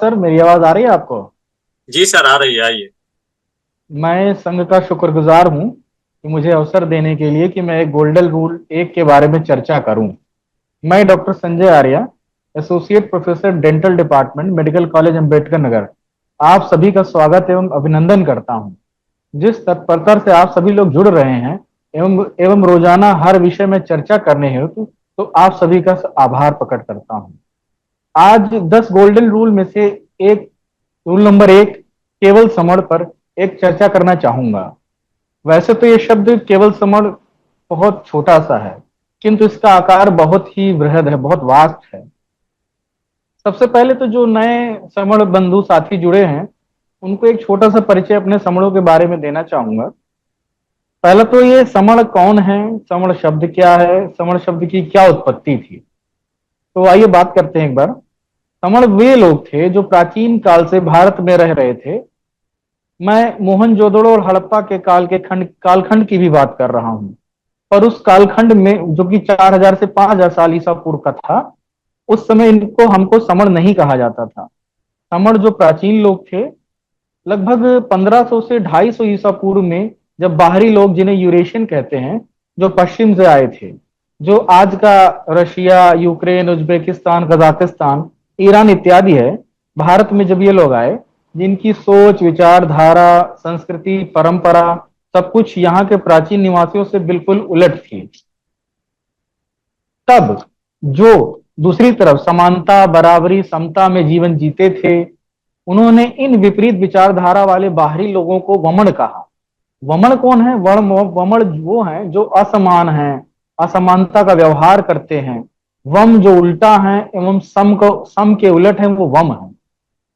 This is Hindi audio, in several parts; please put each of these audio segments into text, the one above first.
सर, मेरी आवाज आ रही है आपको? जी सर, आ रही है, आइए। मैं संघ का शुक्रगुजार हूं कि मुझे अवसर देने के लिए कि मैं एक गोल्डन रूल एक के बारे में चर्चा करूं। मैं doctor Sanjay Arya, associate professor dental department, medical college Ambedkar Nagar, आप सभी का स्वागत एवं अभिनंदन करता हूं। जिस तत्परता से आप सभी लोग जुड़ रहे हैं एवं एवं रोजाना हर विषय में चर्चा करने हेतु, तो आप सभी का आभार प्रकट करता हूं। आज 10 गोल्डन रूल में से एक रूल नंबर एक, केवल समण पर एक चर्चा करना चाहूंगा। वैसे तो ये शब्द केवल समण बहुत छोटा सा है, किंतु इसका आकार बहुत ही बृहद है, बहुत वास्ट है। सबसे पहले तो जो नए समण बंधु साथी जुड़े हैं, उनको एक छोटा सा परिचय अपने समणों के बारे में देना चाहूंगा। पहला तो ये समण कौन है, समण शब्द क्या है, समण शब्द की क्या उत्पत्ति थी। तो आइए बात करते हैं एक बार। समण वे लोग थे जो प्राचीन काल से भारत में रह रहे थे। मैं मोहनजोदड़ो और हड़प्पा के कालखंड की भी बात कर रहा हूं। पर उस कालखंड में, जो कि 4000 से 5000 साल ईसा पूर्व का था, उस समय इनको हमको समण नहीं कहा जाता था। समण जो प्राचीन लोग थे, लगभग 1500 से 250 ईसा पूर्व में, जब बाहरी लोग, जिन्हें यूरेशियन कहते हैं, जो पश्चिम से आए थे, जो आज का Russia, Ukraine, Uzbekistan, Kazakhstan, Iran इत्यादि है, भारत में जब ये लोग आए, जिनकी सोच, विचारधारा, संस्कृति, परंपरा, सब कुछ यहाँ के प्राचीन निवासियों से बिल्कुल उलट थी। तब जो दूसरी तरफ समानता, बराबरी, समता में जीवन जीते थे, उन्होंने इन विपरीत विचारधारा वाले बाहरी लोगों को वमन कहा। वमन कौन है? वमन वो हैं जो असमान हैं, असमानता का व्यवहार करते हैं। वम जो उल्टा है एवं सम के उलट है, वो वम है।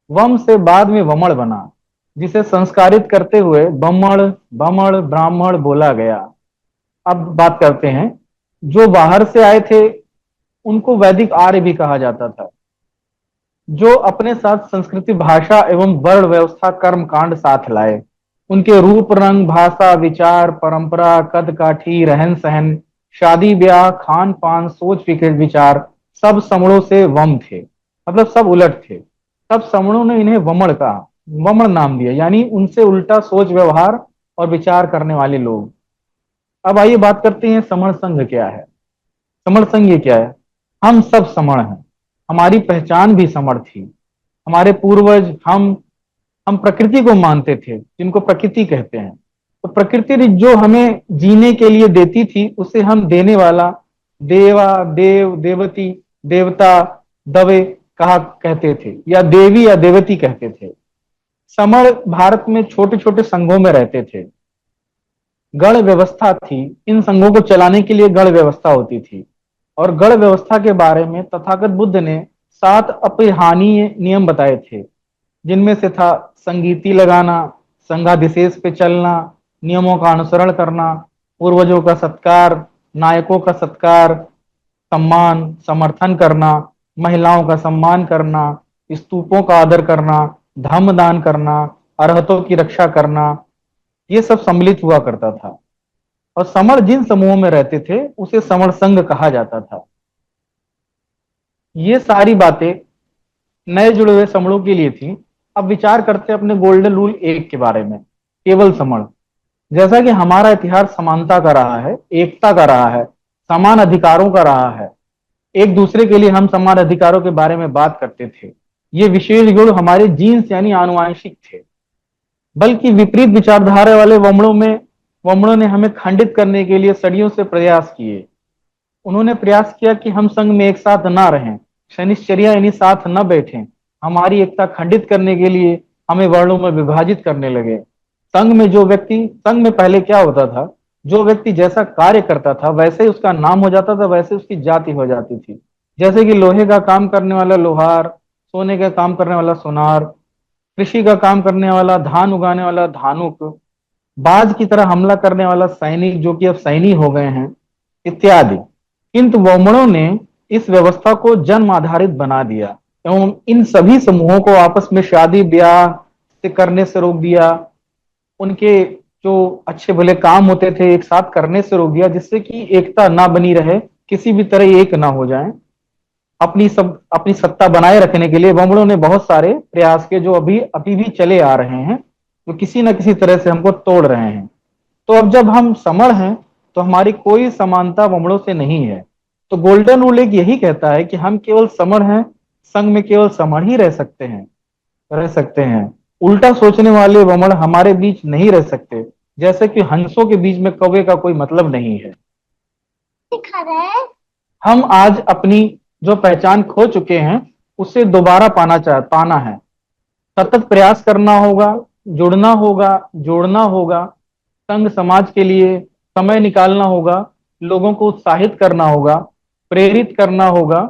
वम से बाद में वमण बना, जिसे संस्कारित करते हुए बमण, बमण, ब्राह्मण बोला गया। अब बात करते हैं, जो बाहर से आए थे, उनको वैदिक आर्य भी कहा जाता था, जो अपने साथ संस्कृति, भाषा एवं वर्ण व्यवस्था, कर्म कांड साथ लाए। उनके रूप, रंग, भाषा, विचार, परंपरा, कद काठी, रहन सहन, शादी ब्याह, खान पान, सोच विचार, सब समणों से वम थे, मतलब सब उलट थे। तब समणों ने इन्हें वमण कहा, वमण नाम दिया, यानी उनसे उल्टा सोच, व्यवहार और विचार करने वाले लोग। अब आइए बात करते हैं समण संघ क्या है। समण संघ ये क्या है? हम सब समण हैं, हमारी पहचान भी समण थी। हमारे पूर्वज, हम प्रकृति को मानते थे, जिनको प्रकृति कहते हैं। तो प्रकृति जो हमें जीने के लिए देती थी, उसे हम देने वाला देवा, देव, देवती, देवता, दवे कहा कहते थे, या देवी या देवती कहते थे। समण भारत में छोटे छोटे संघों में रहते थे। गण व्यवस्था थी, इन संघों को चलाने के लिए गण व्यवस्था होती थी। और गण व्यवस्था के बारे में तथागत बुद्ध ने 7 अपरिहार्य नियम बताए थे, जिनमें से था संगीति लगाना, संघाधिशेष पे चलना, नियमों का अनुसरण करना, पूर्वजों का सत्कार, नायकों का सत्कार, सम्मान, समर्थन करना, महिलाओं का सम्मान करना, स्तूपों का आदर करना, धम्म दान करना, अरहतों की रक्षा करना, ये सब सम्मिलित हुआ करता था। और समण जिन समूहों में रहते थे, उसे समण संघ कहा जाता था। ये सारी बातें नए जुड़े हुए समणों के लिए थी। अब विचार करते हैं अपने गोल्डन रूल एक के बारे में, केवल समण। जैसा कि हमारा इतिहास समानता का रहा है, एकता का रहा है, समान अधिकारों का रहा है, एक दूसरे के लिए हम समान अधिकारों के बारे में बात करते थे। ये विशेष गुण हमारे जीन्स यानी आनुवांशिक थे। बल्कि विपरीत विचारधारा वाले वमनों ने हमें खंडित करने के लिए सदियों से प्रयास किए। उन्होंने प्रयास किया कि हम संघ में एक साथ ना रहें, शनिश्चर्या यानी साथ न बैठें। हमारी एकता खंडित करने के लिए हमें वर्णों में विभाजित करने लगे। संघ में पहले क्या होता था, जो व्यक्ति जैसा कार्य करता था वैसे ही उसका नाम हो जाता था, वैसे उसकी जाति हो जाती थी। जैसे कि लोहे का काम करने वाला लोहार, सोने का काम करने वाला सोनार, कृषि का काम करने वाला, धान उगाने वाला धानुक, बाज की तरह हमला करने वाला सैनिक, जो कि अब सैनी हो गए हैं, इत्यादि। किंतु वमनों ने इस व्यवस्था को जन्म आधारित बना दिया एवं इन सभी समूहों को आपस में शादी ब्याह से करने से रोक दिया। उनके जो अच्छे भले काम होते थे, एक साथ करने से रोक दिया, जिससे कि एकता ना बनी रहे, किसी भी तरह एक ना हो जाए। अपनी सत्ता बनाए रखने के लिए वमनों ने बहुत सारे प्रयास किए, जो अभी अभी भी चले आ रहे हैं, जो किसी न किसी तरह से हमको तोड़ रहे हैं। तो अब जब हम समण हैं तो हमारी कोई समानता वमनों से नहीं है। तो गोल्डन रूल एक यही कहता है कि हम केवल समण हैं, संघ में केवल समण ही रह सकते हैं। उल्टा सोचने वाले वमन हमारे बीच नहीं रह सकते, जैसे कि हंसों के बीच में कौवे का कोई मतलब नहीं है। हम आज अपनी जो पहचान खो चुके हैं उसे दोबारा पाना है। सतत प्रयास करना होगा, जुड़ना होगा, जोड़ना होगा, संघ समाज के लिए समय निकालना होगा, लोगों को उत्साहित करना होगा, प्रेरित करना होगा,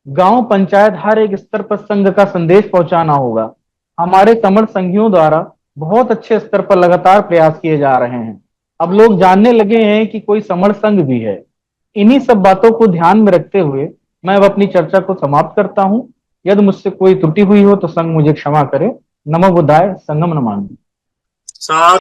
गांव पंचायत हर एक स्तर पर संघ का संदेश पहुंचाना होगा। हमारे समर संघियों द्वारा बहुत अच्छे स्तर पर लगातार प्रयास किए जा रहे हैं। अब लोग जानने लगे हैं कि कोई समर संघ भी है। इन्हीं सब बातों को ध्यान में रखते हुए मैं अब अपनी चर्चा को समाप्त करता हूं। यदि मुझसे कोई त्रुटि हुई हो तो संघ मुझे क्षमा करे। नमो बुद्धाय, संगम नमामि। साथ